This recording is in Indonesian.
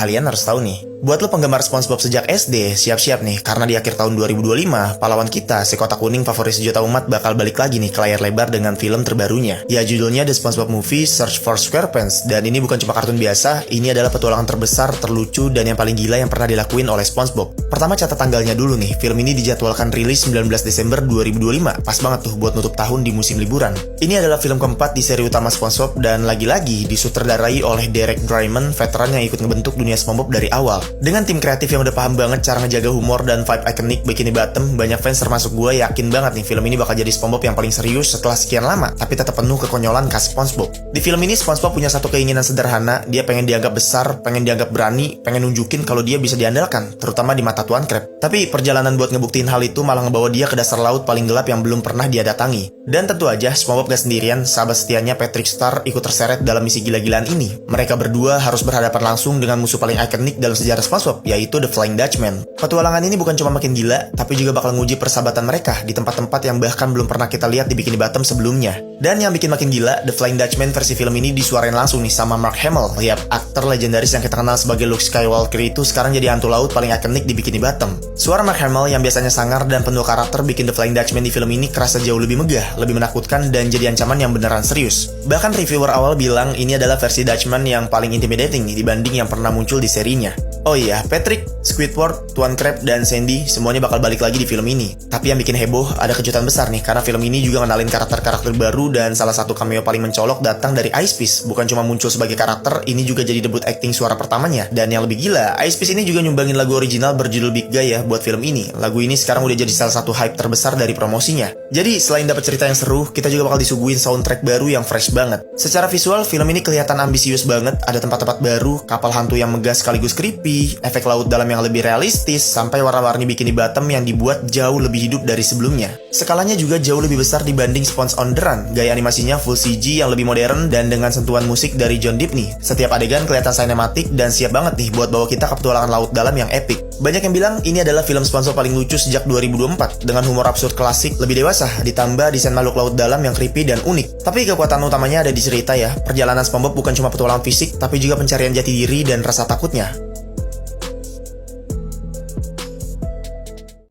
kalian harus tahu nih. Buat lo penggemar SpongeBob sejak SD, siap-siap nih, karena di akhir tahun 2025, pahlawan kita, si kotak kuning favorit sejuta umat bakal balik lagi nih ke layar lebar dengan film terbarunya. Ya, judulnya The SpongeBob Movie Search for SquarePants, dan ini bukan cuma kartun biasa, ini adalah petualangan terbesar, terlucu, dan yang paling gila yang pernah dilakuin oleh SpongeBob. Pertama catat tanggalnya dulu nih, film ini dijadwalkan rilis 19 Desember 2025, pas banget tuh buat nutup tahun di musim liburan. Ini adalah film keempat di seri utama SpongeBob, dan lagi-lagi disutradarai oleh Derek Drymon, veteran yang ikut ngebentuk dunia SpongeBob dari awal. Dengan tim kreatif yang udah paham banget cara ngejaga humor dan vibe ikonik Bikini Bottom, banyak fans termasuk gue yakin banget nih film ini bakal jadi SpongeBob yang paling serius setelah sekian lama, tapi tetap penuh kekonyolan khas SpongeBob. Di film ini SpongeBob punya satu keinginan sederhana, dia pengen dianggap besar, pengen dianggap berani, pengen nunjukin kalau dia bisa diandalkan, terutama di mata Tuan Crab. Tapi perjalanan buat ngebuktiin hal itu malah ngebawa dia ke dasar laut paling gelap yang belum pernah dia datangi. Dan tentu aja SpongeBob gak sendirian, sahabat setianya Patrick Star ikut terseret dalam misi gila-gilaan ini. Mereka berdua harus berhadapan langsung dengan musuh paling ikonik dalam sejarah SpongeBob, yaitu The Flying Dutchman. Petualangan ini bukan cuma makin gila, tapi juga bakal nguji persahabatan mereka di tempat-tempat yang bahkan belum pernah kita lihat di Bikini Bottom sebelumnya. Dan yang bikin makin gila, The Flying Dutchman versi film ini disuarain langsung nih sama Mark Hamill. Yap, aktor legendaris yang kita kenal sebagai Luke Skywalker itu sekarang jadi hantu laut paling ikonik di Bikini Bottom. Suara Mark Hamill yang biasanya sangar dan penuh karakter bikin The Flying Dutchman di film ini kerasa jauh lebih megah, lebih menakutkan, dan jadi ancaman yang beneran serius. Bahkan reviewer awal bilang ini adalah versi Dutchman yang paling intimidating nih dibanding yang pernah muncul di serinya. Oh iya, Patrick, Squidward, Tuan Crab, dan Sandy semuanya bakal balik lagi di film ini. Tapi yang bikin heboh, ada kejutan besar nih, karena film ini juga ngenalin karakter-karakter baru dan salah satu cameo paling mencolok datang dari Ice Piece. Bukan cuma muncul sebagai karakter, ini juga jadi debut acting suara pertamanya. Dan yang lebih gila, Ice Piece ini juga nyumbangin lagu original berjudul Big Guy ya buat film ini. Lagu ini sekarang udah jadi salah satu hype terbesar dari promosinya. Jadi selain dapat cerita yang seru, kita juga bakal disuguhin soundtrack baru yang fresh banget. Secara visual, film ini kelihatan ambisius banget, ada tempat-tempat baru, kapal hantu yang megah sekaligus creepy, efek laut dalam yang lebih realistis, sampai warna-warni Bikini Bottom yang dibuat jauh lebih hidup dari sebelumnya. Skalanya juga jauh lebih besar dibanding Sponge on the Run, gaya animasinya full CG yang lebih modern dan dengan sentuhan musik dari John Dibney. Setiap adegan kelihatan sinematik dan siap banget nih buat bawa kita ke petualangan laut dalam yang epic. Banyak yang bilang ini adalah film SpongeBob paling lucu sejak 2024, dengan humor absurd klasik lebih dewasa, ditambah desain makhluk laut dalam yang creepy dan unik. Tapi kekuatan utamanya ada di cerita ya, perjalanan SpongeBob bukan cuma petualangan fisik, tapi juga pencarian jati diri dan rasa takutnya.